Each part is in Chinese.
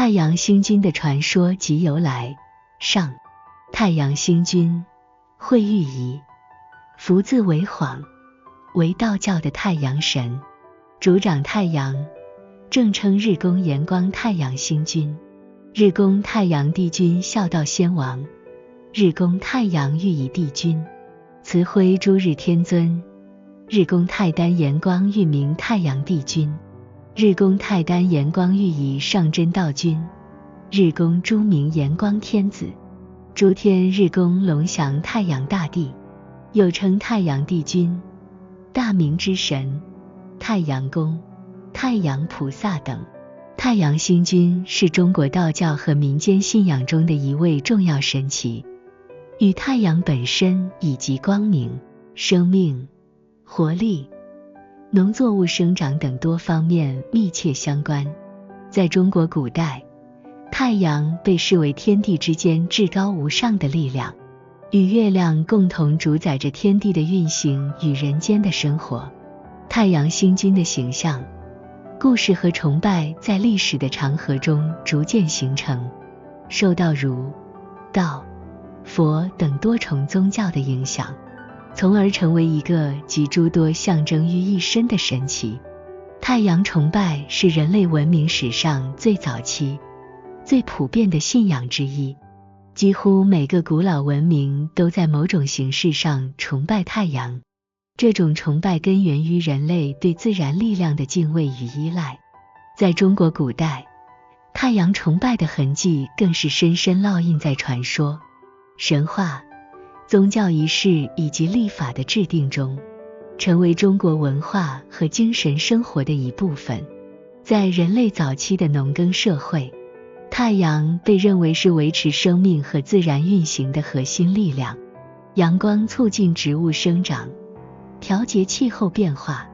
太阳星君的传说及由来。上，太阳星君，会寓意，福字为晃，为道教的太阳神，主掌太阳，正称日宫炎光太阳星君。日宫太阳帝君孝道先王，日宫太阳寓意帝君，慈辉诸日天尊。日宫太丹炎光寓名太阳帝君，日宫太丹炎光寓意上真道君，日宫诸明炎光天子，诸天日宫龙翔太阳大帝，又称太阳帝君、大明之神、太阳公、太阳菩萨等。太阳星君是中国道教和民间信仰中的一位重要神祇，与太阳本身以及光明、生命、活力、农作物生长等多方面密切相关。在中国古代，太阳被视为天地之间至高无上的力量，与月亮共同主宰着天地的运行与人间的生活。太阳星君的形象、故事和崇拜在历史的长河中逐渐形成，受到儒、道、佛等多重宗教的影响，从而成为一个集诸多象征于一身的神祇。太阳崇拜是人类文明史上最早期、最普遍的信仰之一，几乎每个古老文明都在某种形式上崇拜太阳。这种崇拜根源于人类对自然力量的敬畏与依赖。在中国古代，太阳崇拜的痕迹更是深深烙印在传说、神话、宗教仪式以及历法的制定中，成为中国文化和精神生活的一部分。在人类早期的农耕社会，太阳被认为是维持生命和自然运行的核心力量。阳光促进植物生长，调节气候变化，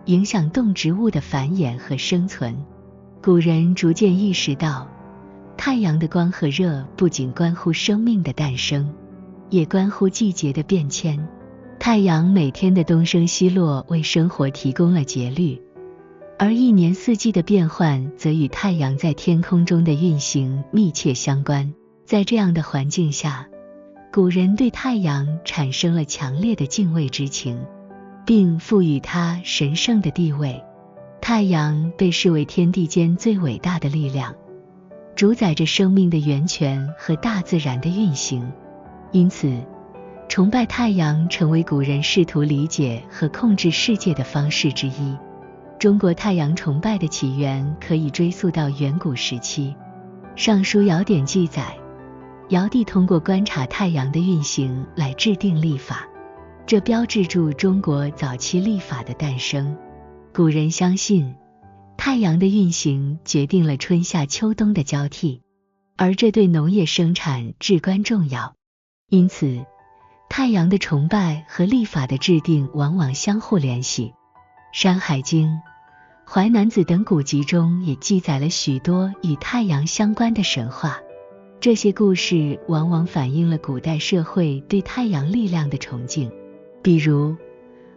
影响动植物的繁衍和生存。古人逐渐意识到，太阳的光和热不仅关乎生命的诞生，也关乎季节的变迁。太阳每天的东升西落为生活提供了节律，而一年四季的变换则与太阳在天空中的运行密切相关。在这样的环境下，古人对太阳产生了强烈的敬畏之情，并赋予它神圣的地位。太阳被视为天地间最伟大的力量，主宰着生命的源泉和大自然的运行，因此崇拜太阳成为古人试图理解和控制世界的方式之一。中国太阳崇拜的起源可以追溯到远古时期。尚书尧典记载，尧帝通过观察太阳的运行来制定历法，这标志着中国早期历法的诞生。古人相信，太阳的运行决定了春夏秋冬的交替，而这对农业生产至关重要。因此，太阳的崇拜和历法的制定往往相互联系。《山海经》、《淮南子》等古籍中也记载了许多与太阳相关的神话，这些故事往往反映了古代社会对太阳力量的崇敬。比如，《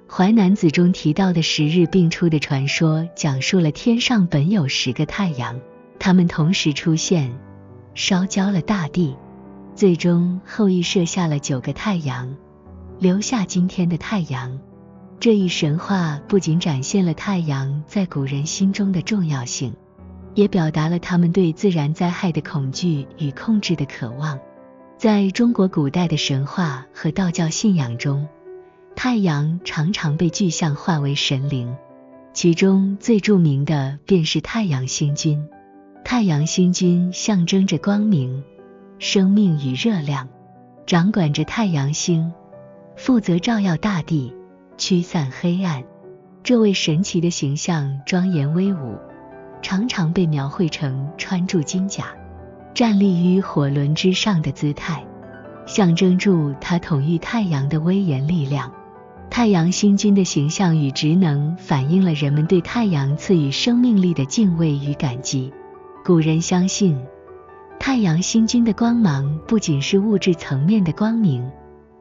淮南子》中提到的10日并出的传说，讲述了天上本有10个太阳，它们同时出现，烧焦了大地。最终后羿射下了9个太阳，留下今天的太阳。这一神话不仅展现了太阳在古人心中的重要性，也表达了他们对自然灾害的恐惧与控制的渴望。在中国古代的神话和道教信仰中，太阳常常被具象化为神灵，其中最著名的便是太阳星君。太阳星君象征着光明、生命与热量，掌管着太阳星，负责照耀大地，驱散黑暗。这位神奇的形象庄严威武，常常被描绘成穿着金甲，站立于火轮之上的姿态，象征住他统御太阳的威严力量。太阳星君的形象与职能反映了人们对太阳赐予生命力的敬畏与感激。古人相信，太阳星君的光芒不仅是物质层面的光明，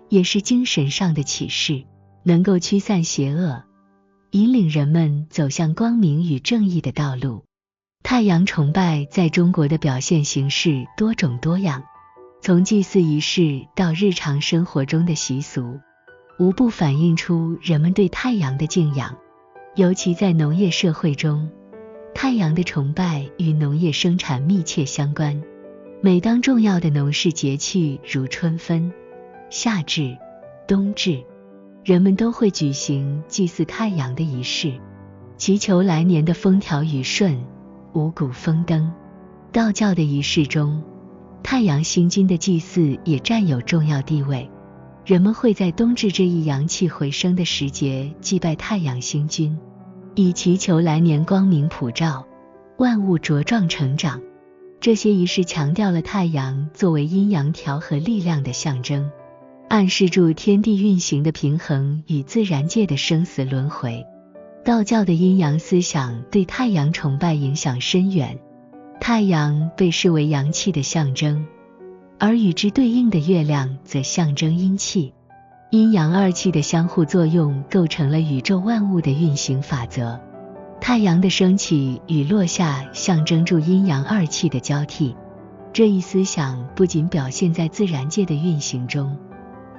也是精神上的启示，能够驱散邪恶，引领人们走向光明与正义的道路。太阳崇拜在中国的表现形式多种多样，从祭祀仪式到日常生活中的习俗，无不反映出人们对太阳的敬仰。尤其在农业社会中，太阳的崇拜与农业生产密切相关。每当重要的农事节气如春分、夏至、冬至，人们都会举行祭祀太阳的仪式，祈求来年的风调雨顺、五谷丰登。道教的仪式中，太阳星君的祭祀也占有重要地位。人们会在冬至这一阳气回升的时节祭拜太阳星君，以祈求来年光明普照，万物茁壮成长。这些仪式强调了太阳作为阴阳调和力量的象征，暗示住天地运行的平衡与自然界的生死轮回。道教的阴阳思想对太阳崇拜影响深远，太阳被视为阳气的象征，而与之对应的月亮则象征阴气。阴阳二气的相互作用构成了宇宙万物的运行法则。太阳的升起与落下象征住阴阳二气的交替。这一思想不仅表现在自然界的运行中，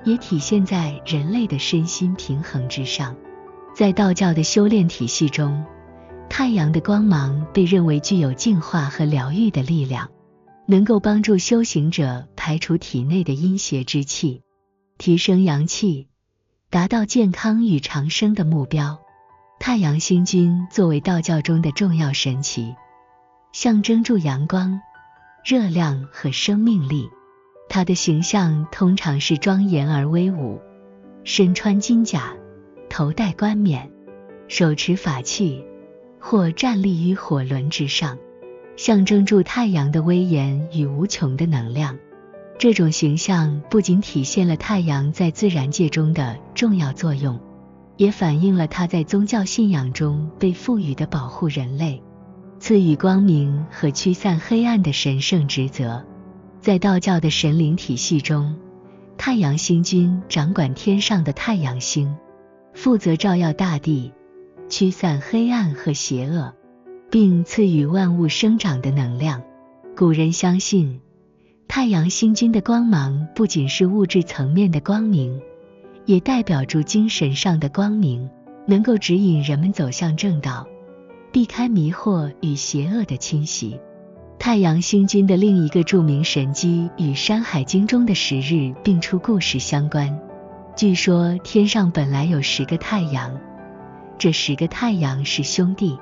也体现在人类的身心平衡之上。在道教的修炼体系中，太阳的光芒被认为具有净化和疗愈的力量，能够帮助修行者排除体内的阴邪之气，提升阳气，达到健康与长生的目标。太阳星君作为道教中的重要神祇，象征住阳光、热量和生命力。他的形象通常是庄严而威武，身穿金甲，头戴冠冕，手持法器，或站立于火轮之上，象征住太阳的威严与无穷的能量。这种形象不仅体现了太阳在自然界中的重要作用，也反映了它在宗教信仰中被赋予的保护人类、赐予光明和驱散黑暗的神圣职责。在道教的神灵体系中，太阳星君掌管天上的太阳星，负责照耀大地，驱散黑暗和邪恶，并赐予万物生长的能量。古人相信，太阳星君的光芒不仅是物质层面的光明，也代表住精神上的光明，能够指引人们走向正道，避开迷惑与邪恶的侵袭。太阳星君的另一个著名神迹与《山海经》中的10日并出故事相关。据说天上本来有10个太阳，这10个太阳是兄弟，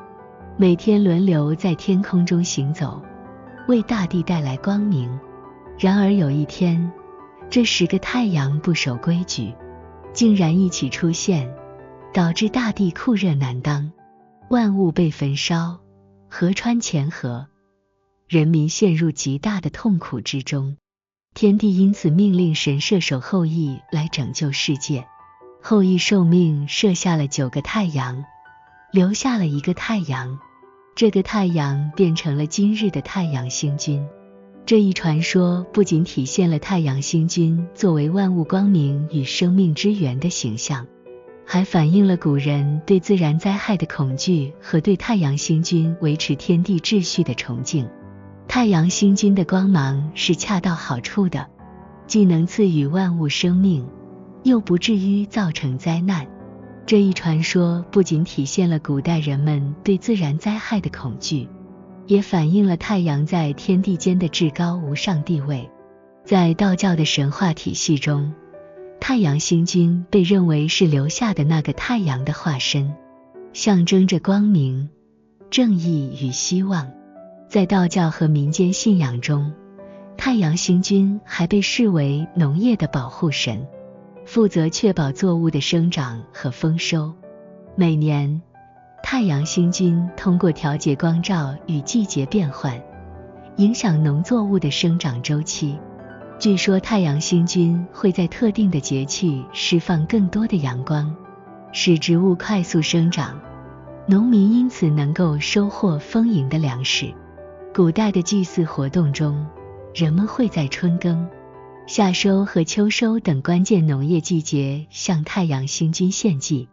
每天轮流在天空中行走，为大地带来光明。然而有一天，这10个太阳不守规矩，竟然一起出现，导致大地酷热难当，万物被焚烧，河川乾涸，人民陷入极大的痛苦之中。天帝因此命令神射手后羿来拯救世界。后羿受命射下了9个太阳，留下了1个太阳，这个太阳变成了今日的太阳星君。这一传说不仅体现了太阳星君作为万物光明与生命之源的形象，还反映了古人对自然灾害的恐惧和对太阳星君维持天地秩序的崇敬。太阳星君的光芒是恰到好处的，既能赐予万物生命，又不至于造成灾难。这一传说不仅体现了古代人们对自然灾害的恐惧，也反映了太阳在天地间的至高无上地位。在道教的神话体系中，太阳星君被认为是留下的那个太阳的化身，象征着光明、正义与希望。在道教和民间信仰中，太阳星君还被视为农业的保护神，负责确保作物的生长和丰收。每年，太阳星君通过调节光照与季节变换，影响农作物的生长周期。据说太阳星君会在特定的节气释放更多的阳光，使植物快速生长，农民因此能够收获丰盈的粮食。古代的祭祀活动中，人们会在春耕、夏收和秋收等关键农业季节向太阳星君献祭，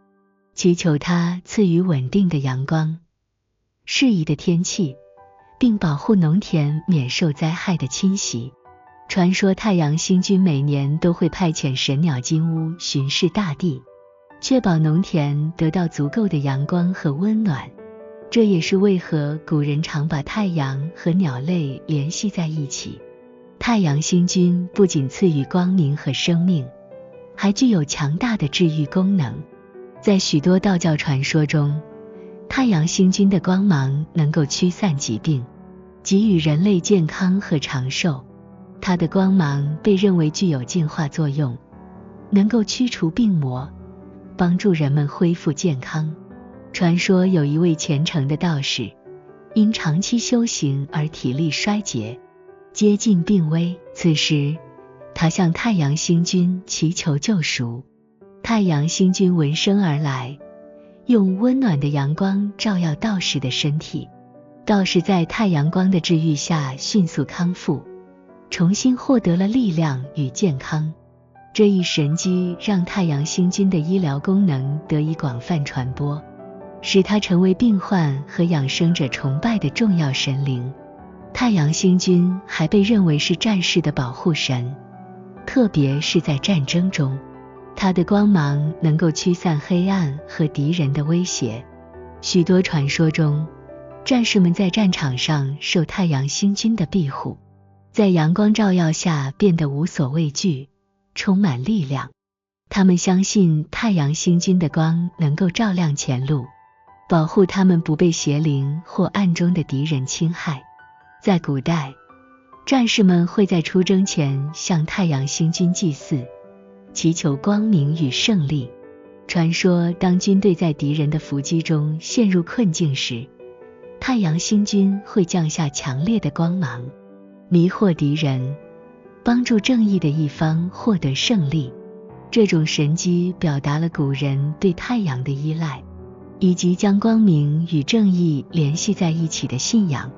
祈求他赐予稳定的阳光、适宜的天气，并保护农田免受灾害的侵袭。传说太阳星君每年都会派遣神鸟金乌巡视大地，确保农田得到足够的阳光和温暖。这也是为何古人常把太阳和鸟类联系在一起。太阳星君不仅赐予光明和生命，还具有强大的治愈功能。在许多道教传说中，太阳星君的光芒能够驱散疾病，给予人类健康和长寿。它的光芒被认为具有净化作用，能够驱除病魔，帮助人们恢复健康。传说有一位虔诚的道士，因长期修行而体力衰竭，接近病危。此时，他向太阳星君祈求救赎。太阳星君闻声而来，用温暖的阳光照耀道士的身体。道士在太阳光的治愈下迅速康复，重新获得了力量与健康。这一神迹让太阳星君的医疗功能得以广泛传播，使他成为病患和养生者崇拜的重要神灵。太阳星君还被认为是战士的保护神，特别是在战争中，他的光芒能够驱散黑暗和敌人的威胁。许多传说中，战士们在战场上受太阳星君的庇护，在阳光照耀下变得无所畏惧，充满力量。他们相信太阳星君的光能够照亮前路，保护他们不被邪灵或暗中的敌人侵害。在古代，战士们会在出征前向太阳星君祭祀，祈求光明与胜利。传说当军队在敌人的伏击中陷入困境时，太阳星君会降下强烈的光芒，迷惑敌人，帮助正义的一方获得胜利。这种神迹表达了古人对太阳的依赖，以及将光明与正义联系在一起的信仰。